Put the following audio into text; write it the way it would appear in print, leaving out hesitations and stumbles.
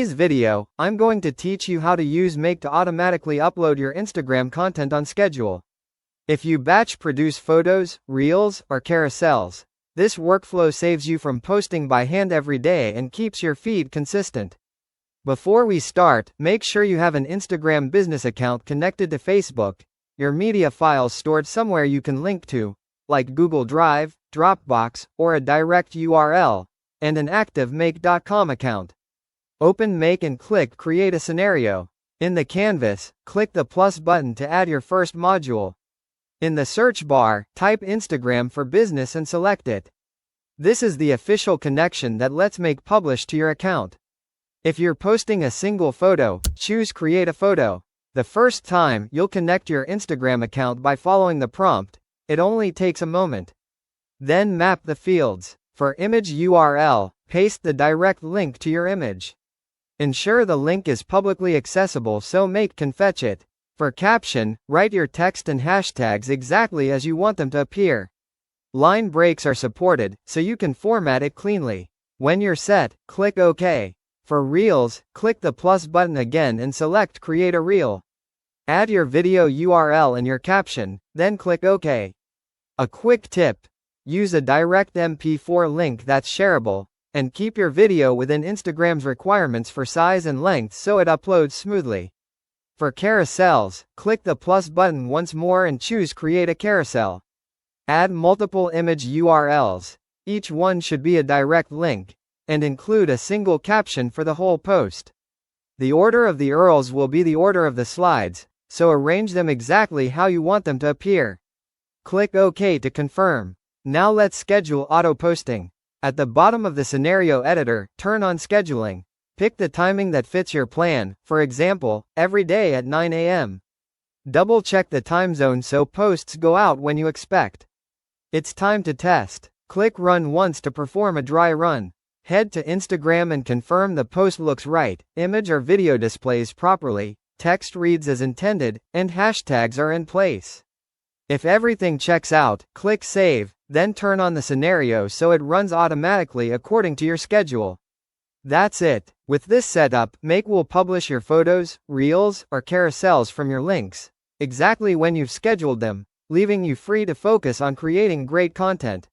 In today's video, I'm going to teach you how to use Make to automatically upload your Instagram content on schedule. If you batch produce photos, reels, or carousels, this workflow saves you from posting by hand every day and keeps your feed consistent. Before we start, make sure you have an Instagram business account connected to Facebook, your media files stored somewhere you can link to, like Google Drive, Dropbox, or a direct URL, and an active Make.com account. Open Make and click Create a Scenario. In the canvas, click the plus button to add your first module. In the search bar, type Instagram for Business and select it. This is the official connection that lets Make publish to your account. If you're posting a single photo, choose Create a Photo. The first time, you'll connect your Instagram account by following the prompt. It only takes a moment. Then map the fields. For image URL, paste the direct link to your image. Ensure the link is publicly accessible so Make can fetch it. For caption, write your text and hashtags exactly as you want them to appear. Line breaks are supported, so you can format it cleanly. When you're set, click OK. For Reels, click the plus button again and select Create a Reel. Add your video URL and your caption, then click OK. A quick tip: use a direct MP4 link that's shareable, and keep your video within Instagram's requirements for size and length so it uploads smoothly. For carousels, click the plus button once more and choose Create a Carousel. Add multiple image URLs. Each one should be a direct link, and include a single caption for the whole post. The order of the URLs will be the order of the slides, so arrange them exactly how you want them to appear. Click OK to confirm. Now let's schedule auto-posting. At the bottom of the scenario editor, turn on scheduling. Pick the timing that fits your plan, for example, every day at 9 a.m. Double-check the time zone so posts go out when you expect. It's time to test. Click Run once to perform a dry run. Head to Instagram and confirm the post looks right, image or video displays properly, text reads as intended, and hashtags are in place. If everything checks out, click Save, then turn on the scenario so it runs automatically according to your schedule. That's it. With this setup, Make will publish your photos, reels, or carousels from your links exactly when you've scheduled them, leaving you free to focus on creating great content.